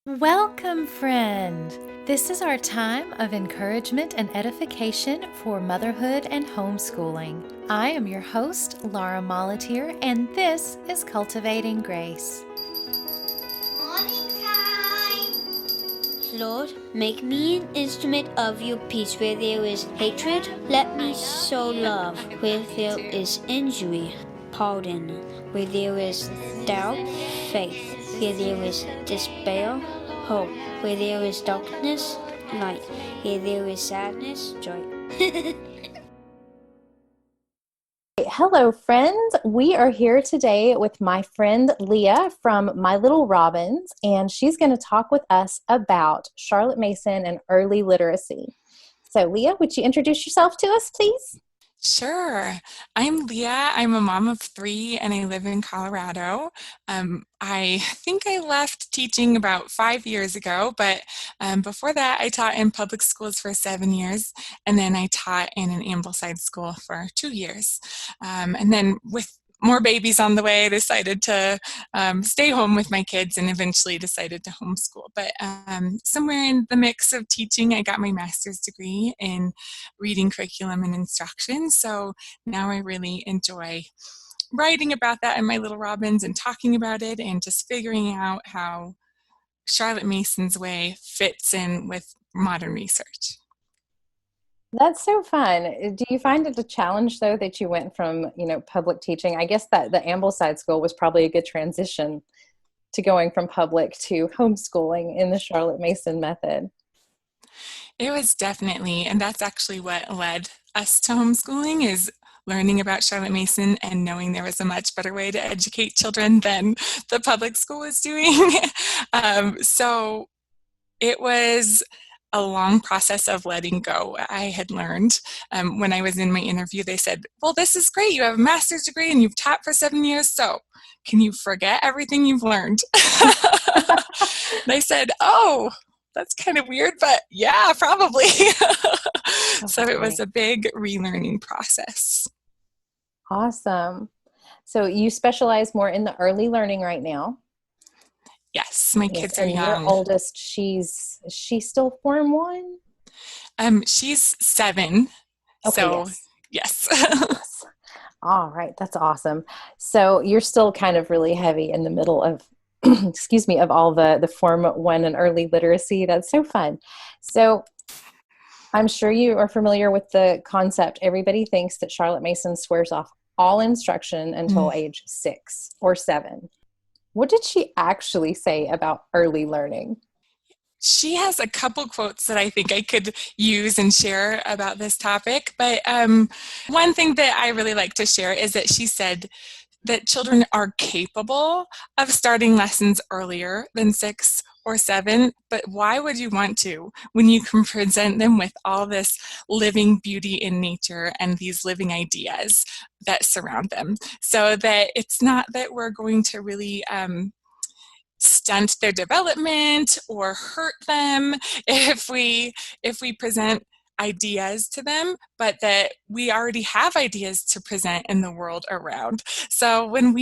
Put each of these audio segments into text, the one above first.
Welcome, friend! This is our time of encouragement and edification for motherhood and homeschooling. I am your host, Laura Molatier, and this is Cultivating Grace. Morning time! Lord, make me an instrument of your peace. Where there is hatred, let me sow love. Where there is injury, pardon. Where there is doubt, faith. Where there is despair, hope. Where there is darkness, light. Where there is sadness, joy. Hello, friends. We are here today with my friend Leah from My Little Robins, and she's going to talk with us about Charlotte Mason and early literacy. So, Leah, would you introduce yourself to us, please? Sure. I'm Leah. I'm a mom of 3 and I live in Colorado. I think I left teaching about 5 years ago, but before that I taught in public schools for 7 years, and then I taught in an Ambleside school for 2 years. And then with more babies on the way, I decided to stay home with my kids and eventually decided to homeschool. But somewhere in the mix of teaching, I got my master's degree in reading curriculum and instruction. So now I really enjoy writing about that in My Little Robins and talking about it and just figuring out how Charlotte Mason's way fits in with modern research. That's so fun. Do you find it a challenge, though, that you went from, public teaching? I guess that the Ambleside school was probably a good transition to going from public to homeschooling in the Charlotte Mason method. It was definitely, and that's actually what led us to homeschooling, is learning about Charlotte Mason and knowing there was a much better way to educate children than the public school was doing. So it was a long process of letting go. I had learned when I was in my interview, they said, well, this is great. You have a master's degree and you've taught for 7 years. So can you forget everything you've learned? And I said, oh, that's kind of weird, but yeah, probably. So it was a big relearning process. Awesome. So you specialize more in the early learning right now. Yes, my kids are And young. your oldest, is she still Form 1? She's 7. Okay, so yes. Yes. All right, that's awesome. So you're still kind of really heavy in the middle of, excuse me, of all the Form 1 and early literacy. That's so fun. So I'm sure you are familiar with the concept. Everybody thinks that Charlotte Mason swears off all instruction until age 6 or 7. What did she actually say about early learning? She has a couple quotes that I think I could use and share about this topic. But one thing that I really like to share is that she said that children are capable of starting lessons earlier than 6 or 7, but why would you want to when you can present them with all this living beauty in nature and these living ideas that surround them? So that it's not that we're going to really stunt their development or hurt them if we present ideas to them, but that we already have ideas to present in the world around. So when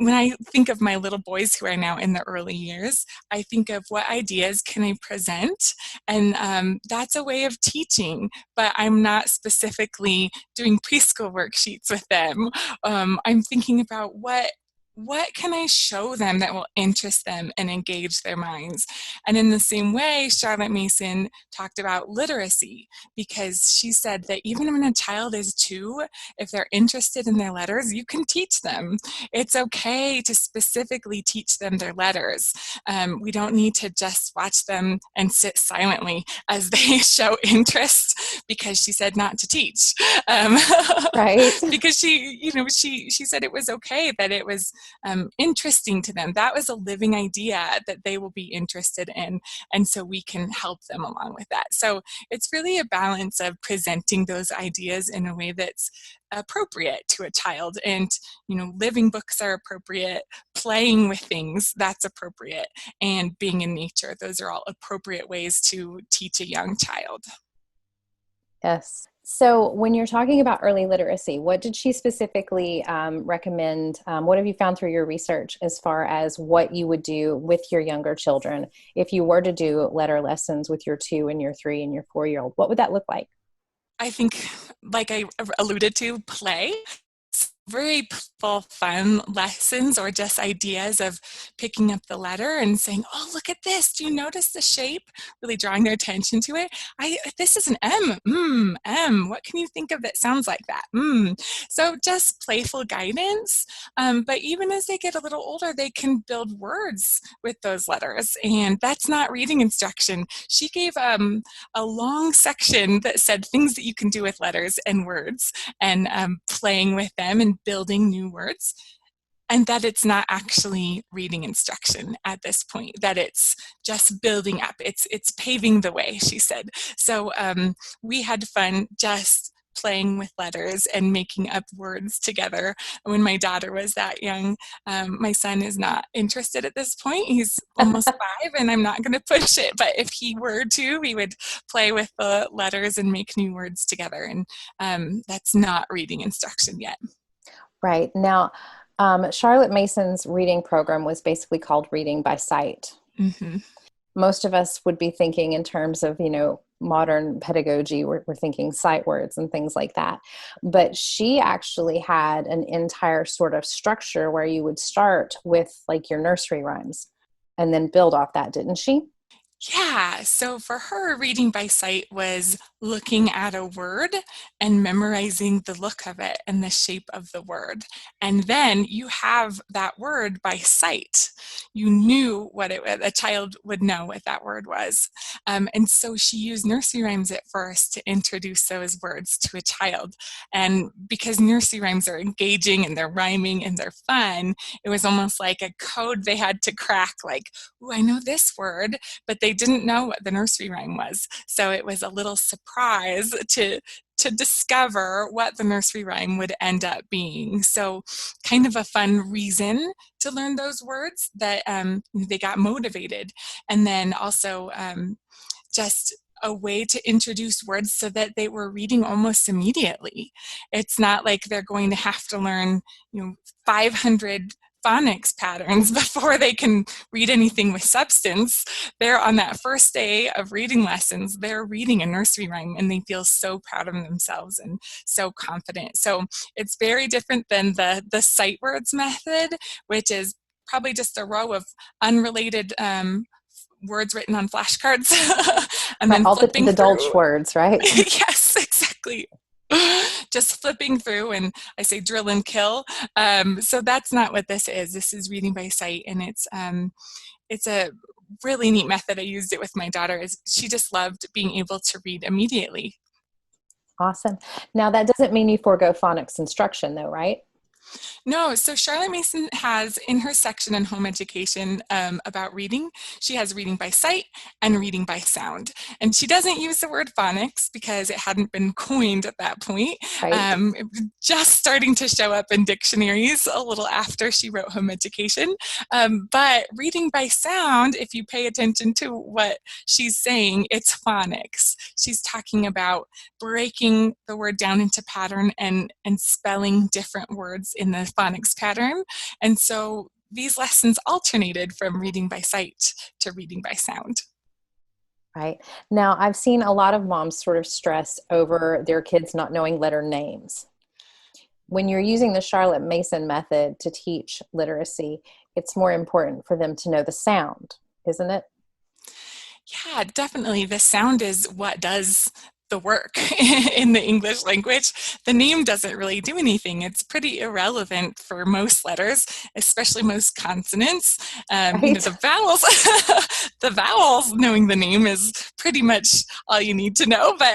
I think of my little boys who are now in the early years, I think of what ideas can I present, and that's a way of teaching, but I'm not specifically doing preschool worksheets with them. I'm thinking about what can I show them that will interest them and engage their minds? And in the same way, Charlotte Mason talked about literacy, because she said that even when a child is 2, if they're interested in their letters, you can teach them. It's okay to specifically teach them their letters. We don't need to just watch them and sit silently as they show interest, because she said not to teach. Right. Because she said it was okay, that it was interesting to them. That was a living idea that they will be interested in, and so we can help them along with that. So it's really a balance of presenting those ideas in a way that's appropriate to a child, and living books are appropriate, playing with things, that's appropriate, and being in nature, those are all appropriate ways to teach a young child. Yes. So, when you're talking about early literacy, what did she specifically recommend? What have you found through your research as far as what you would do with your younger children if you were to do letter lessons with your 2 and your 3 and your 4-year-old? What would that look like? I think, like I alluded to, play. Very playful, fun lessons or just ideas of picking up the letter and saying, "Oh, look at this! Do you notice the shape?" Really drawing their attention to it. This is an M. M. What can you think of that sounds like that? So just playful guidance. But even as they get a little older, they can build words with those letters, and that's not reading instruction. She gave a long section that said things that you can do with letters and words, and playing with them and building new words, and that it's not actually reading instruction at this point, that it's just building up. It's paving the way, she said. So we had fun just playing with letters and making up words together when my daughter was that young. My son is not interested at this point. He's almost 5 and I'm not going to push it, but if he were to, we would play with the letters and make new words together, and that's not reading instruction yet. Right. Now, Charlotte Mason's reading program was basically called Reading by Sight. Mm-hmm. Most of us would be thinking in terms of, modern pedagogy. We're thinking sight words and things like that. But she actually had an entire sort of structure where you would start with like your nursery rhymes and then build off that, didn't she? Yeah, so for her, reading by sight was looking at a word and memorizing the look of it and the shape of the word. And then you have that word by sight. You knew what a child would know what that word was. And so she used nursery rhymes at first to introduce those words to a child. And because nursery rhymes are engaging and they're rhyming and they're fun, it was almost like a code they had to crack, like, "Ooh, I know this word," but they didn't know what the nursery rhyme was. So it was a little surprise to discover what the nursery rhyme would end up being. So kind of a fun reason to learn those words that they got motivated. And then also just a way to introduce words so that they were reading almost immediately. It's not like they're going to have to learn, 500 phonics patterns before they can read anything with substance. They're on that first day of reading lessons, they're reading a nursery rhyme and they feel so proud of themselves and so confident. So it's very different than the sight words method, which is probably just a row of unrelated words written on flashcards and Right. then All the flipping Dolch through. words, right? Yes, exactly. Just flipping through, and I say drill and kill. So that's not what this is. This is reading by sight, and it's a really neat method. I used it with my daughter. Is she just loved being able to read immediately. Awesome. Now, that doesn't mean you forego phonics instruction, though, right? No, so Charlotte Mason has in her section in home education about reading, she has reading by sight and reading by sound. And she doesn't use the word phonics because it hadn't been coined at that point. Right. It was just starting to show up in dictionaries a little after she wrote home education. But reading by sound, if you pay attention to what she's saying, it's phonics. She's talking about breaking the word down into pattern and spelling different words in the phonics pattern. And so these lessons alternated from reading by sight to reading by sound. Right. Now, I've seen a lot of moms sort of stress over their kids not knowing letter names. When you're using the Charlotte Mason method to teach literacy, it's more important for them to know the sound, isn't it? Yeah, definitely. The sound is what does the work in the English language. The name doesn't really do anything. It's pretty irrelevant for most letters, especially most consonants. Right. The vowels, the vowels, knowing the name is pretty much all you need to know. But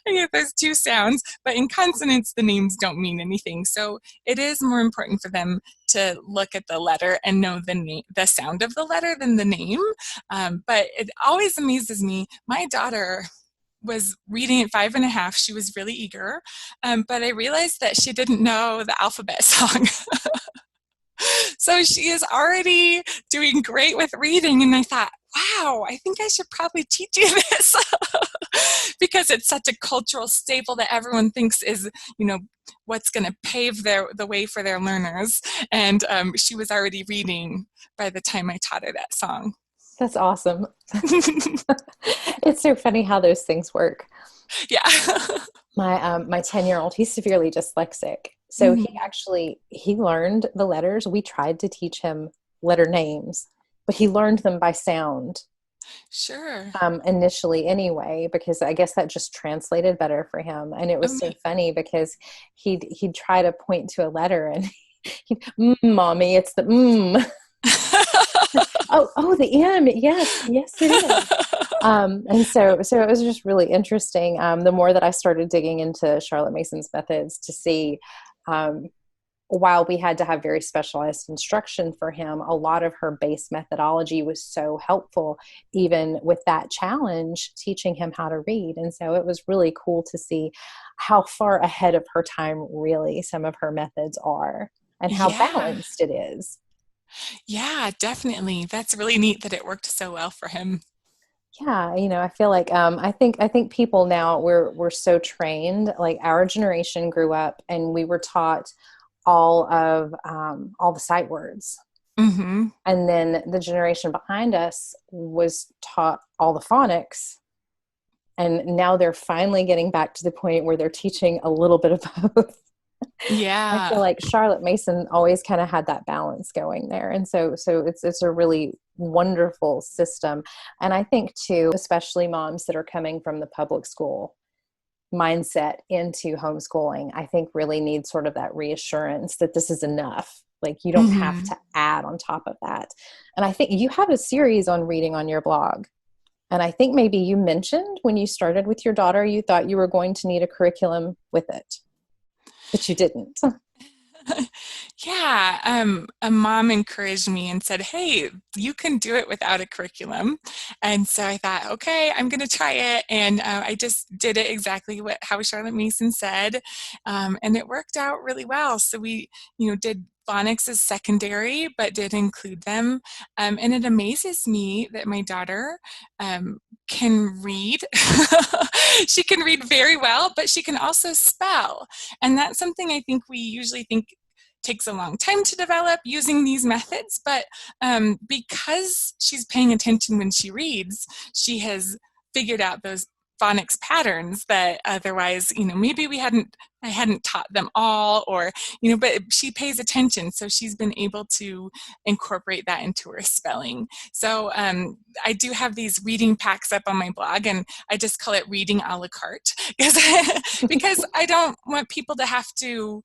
yeah, there's 2 sounds, but in consonants, the names don't mean anything. So it is more important for them to look at the letter and know the sound of the letter than the name. But it always amazes me. My daughter was reading at 5 and a half. She was really eager, but I realized that she didn't know the alphabet song. So she is already doing great with reading, and I thought, wow, I think I should probably teach you this because it's such a cultural staple that everyone thinks is, what's going to pave the way for their learners. And she was already reading by the time I taught her that song. That's awesome. It's so funny how those things work. Yeah. My 10-year-old, he's severely dyslexic. So he learned the letters. We tried to teach him letter names, but he learned them by sound. Sure. Initially anyway, because I guess that just translated better for him. And it was so funny because he'd try to point to a letter and mommy, it's the oh, the M. Yes, it is. And so it was just really interesting. The more that I started digging into Charlotte Mason's methods to see, while we had to have very specialized instruction for him, a lot of her base methodology was so helpful, even with that challenge, teaching him how to read. And so it was really cool to see how far ahead of her time, really, some of her methods are and how balanced it is. Yeah, definitely. That's really neat that it worked so well for him. Yeah, I feel like I think people now we're so trained. Like our generation grew up and we were taught all the sight words, and then the generation behind us was taught all the phonics, and now they're finally getting back to the point where they're teaching a little bit of both. I Yeah. feel like Charlotte Mason always kind of had that balance going there. And so it's a really wonderful system. And I think too, especially moms that are coming from the public school mindset into homeschooling, I think really need sort of that reassurance that this is enough. Like you don't have to add on top of that. And I think you have a series on reading on your blog. And I think maybe you mentioned when you started with your daughter, you thought you were going to need a curriculum with it. But you didn't. Yeah, a mom encouraged me and said, hey, you can do it without a curriculum. And so I thought, okay, I'm going to try it. And I just did it exactly how Charlotte Mason said. And it worked out really well. So we, did phonics as secondary, but did include them. And it amazes me that my daughter can read. She can read very well, but she can also spell. And that's something I think we usually think takes a long time to develop using these methods, but because she's paying attention when she reads, she has figured out those phonics patterns that otherwise, maybe I hadn't taught them all, or, but she pays attention. So she's been able to incorporate that into her spelling. So I do have these reading packs up on my blog, and I just call it reading a la carte because I don't want people to have to,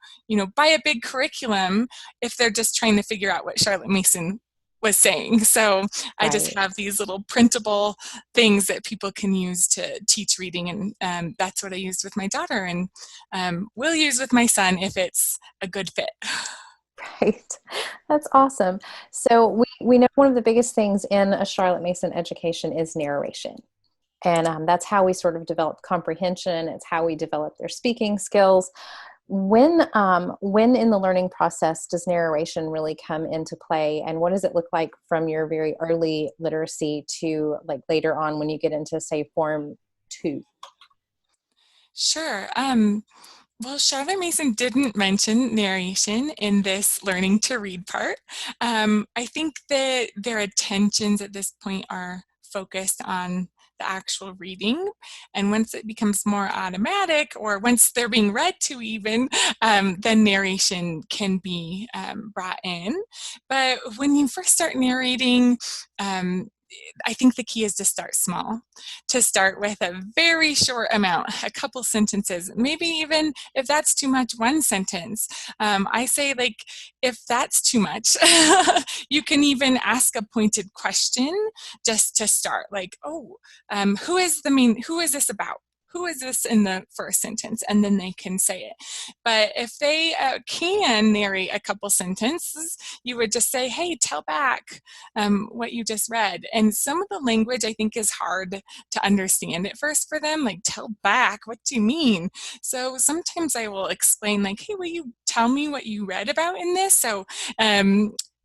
buy a big curriculum if they're just trying to figure out what Charlotte Mason was saying. So I just have these little printable things that people can use to teach reading, and that's what I used with my daughter, and will use with my son if it's a good fit. Right. That's awesome. So we know one of the biggest things in a Charlotte Mason education is narration. And that's how we sort of develop comprehension. It's how we develop their speaking skills. When in the learning process does narration really come into play, and what does it look like from your very early literacy to like later on when you get into, say, Form 2? Sure. Well, Charlotte Mason didn't mention narration in this learning to read part. I think that their attentions at this point are focused on the actual reading. And once it becomes more automatic, or once they're being read to even, then narration can be brought in. But when you first start narrating, I think the key is to start small, to start with a very short amount, a couple sentences, maybe even if that's too much, one sentence. I say, like, if that's too much, you can even ask a pointed question just to start, like, who is this about? Who is this in the first sentence? And then they can say it. But if they can narrate a couple sentences, you would just say, hey, tell back what you just read. And some of the language I think is hard to understand at first for them, like, tell back, what do you mean? So sometimes I will explain, like, hey, will you tell me what you read about in this? So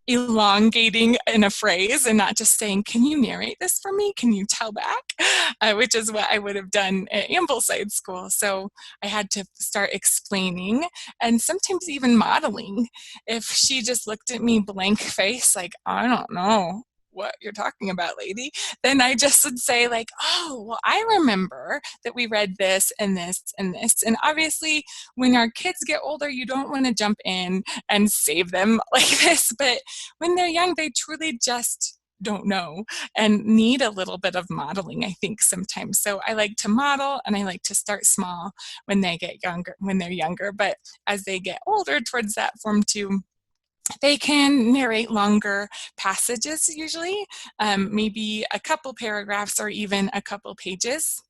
elongating in a phrase and not just saying, can you narrate this for me? Can you tell back? Which is what I would have done at Ambleside School. So I had to start explaining and sometimes even modeling. If she just looked at me blank face, like, I don't know what you're talking about, lady, then I just would say like, oh, well, I remember that we read this and this and this. And obviously when our kids get older, you don't want to jump in and save them like this. But when they're young, they truly just don't know and need a little bit of modeling, I think, sometimes. So I like to model and I like to start small when they get younger, when they're younger. But as they get older towards that form two, they can narrate longer passages usually, maybe a couple paragraphs or even a couple pages.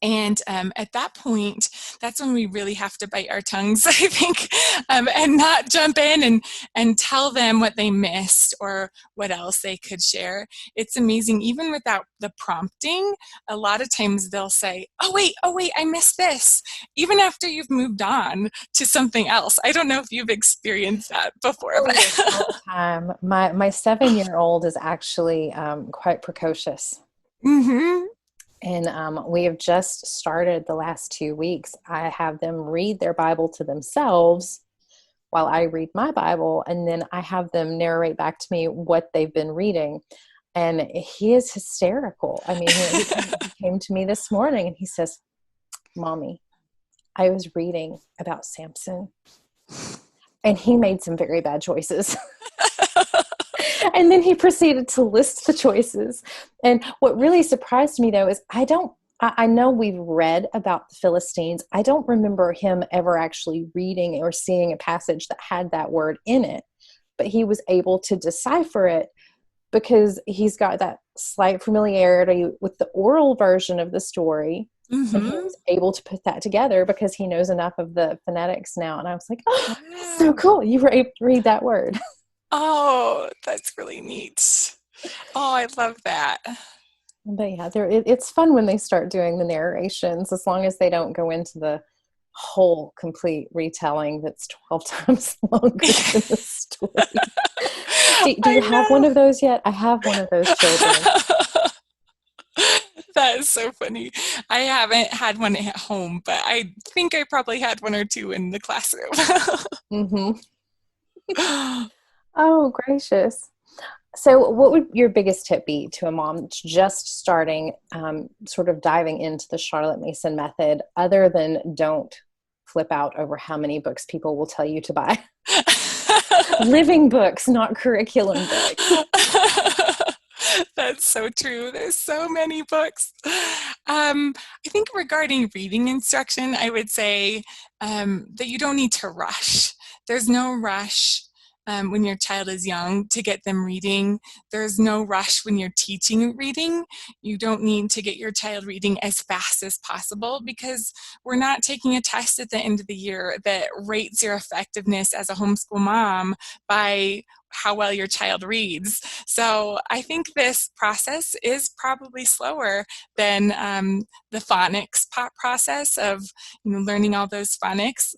And at that point, that's when we really have to bite our tongues, I think, and not jump in and tell them what they missed or what else they could share. It's amazing, even without the prompting, a lot of times they'll say, oh, wait, I missed this, even after you've moved on to something else. I don't know if you've experienced that before. Oh, yes, all the time. My 7-year-old is actually quite precocious. Mm-hmm. And we have just started the last 2 weeks. I have them read their Bible to themselves while I read my Bible, and then I have them narrate back to me what they've been reading. And he is hysterical. I mean, he came to me this morning and he says, Mommy, I was reading about Samson, and he made some very bad choices. And then he proceeded to list the choices. And what really surprised me, though, is I know we've read about the Philistines. I don't remember him ever actually reading or seeing a passage that had that word in it, but he was able to decipher it because he's got that slight familiarity with the oral version of the story. Mm-hmm. And he was able to put that together because he knows enough of the phonetics now. And I was like, oh, that's so cool. You were able to read that word. Oh, that's really neat. Oh, I love that. But yeah, it's fun when they start doing the narrations, as long as they don't go into the whole complete retelling that's 12 times longer than the story. Do you have one of those yet? I have one of those children. That is so funny. I haven't had one at home, but I think I probably had one or two in the classroom. Mm-hmm. Oh, gracious. So what would your biggest tip be to a mom that's just starting, sort of diving into the Charlotte Mason method, other than don't flip out over how many books people will tell you to buy? Living books, not curriculum books. That's so true. There's so many books. I think regarding reading instruction, I would say that you don't need to rush. There's no rush when your child is young to get them reading. There's no rush when you're teaching reading. You don't need to get your child reading as fast as possible, because we're not taking a test at the end of the year that rates your effectiveness as a homeschool mom by how well your child reads. So I think this process is probably slower than the phonics process of learning all those phonics.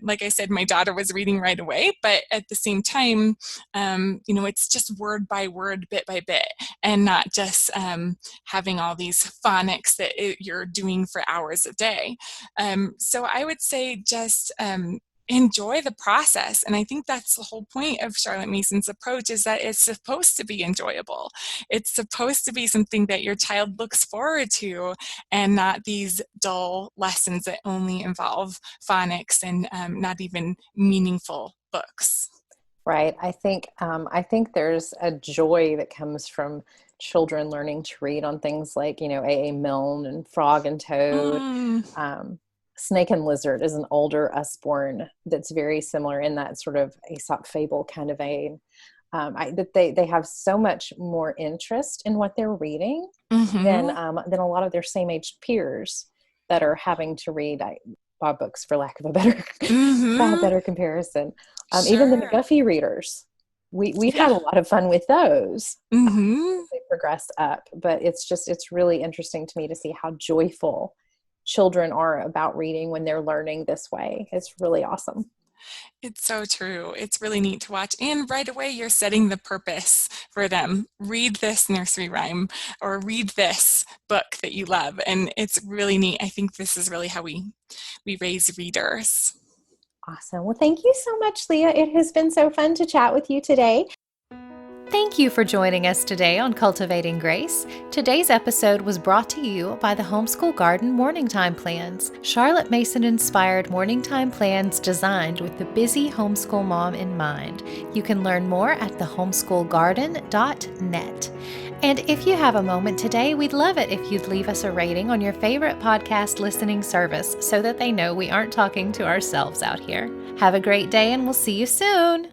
Like I said, my daughter was reading right away, but at the same time, it's just word by word, bit by bit, and not just having all these phonics that you're doing for hours a day. So I would say just enjoy the process. And I think that's the whole point of Charlotte Mason's approach, is that it's supposed to be enjoyable. It's supposed to be something that your child looks forward to, and not these dull lessons that only involve phonics and not even meaningful books. Right. I think there's a joy that comes from children learning to read on things like, A.A. Milne and Frog and Toad. Snake and Lizard is an older Usborne that's very similar in that sort of Aesop fable kind of vein. That they have so much more interest in what they're reading than a lot of their same age peers that are having to read Bob books, for lack of a better comparison. Sure. Even the McGuffey readers, we've had a lot of fun with those. They progress up, but it's really interesting to me to see how joyful children are about reading when they're learning this way. It's really awesome. It's so true. It's really neat to watch. And right away, you're setting the purpose for them. Read this nursery rhyme or read this book that you love. And it's really neat. I think this is really how we raise readers. Awesome. Well, thank you so much, Leah. It has been so fun to chat with you today. Thank you for joining us today on Cultivating Grace. Today's episode was brought to you by the Homeschool Garden Morning Time Plans, Charlotte Mason-inspired morning time plans designed with the busy homeschool mom in mind. You can learn more at thehomeschoolgarden.net. And if you have a moment today, we'd love it if you'd leave us a rating on your favorite podcast listening service so that they know we aren't talking to ourselves out here. Have a great day, and we'll see you soon.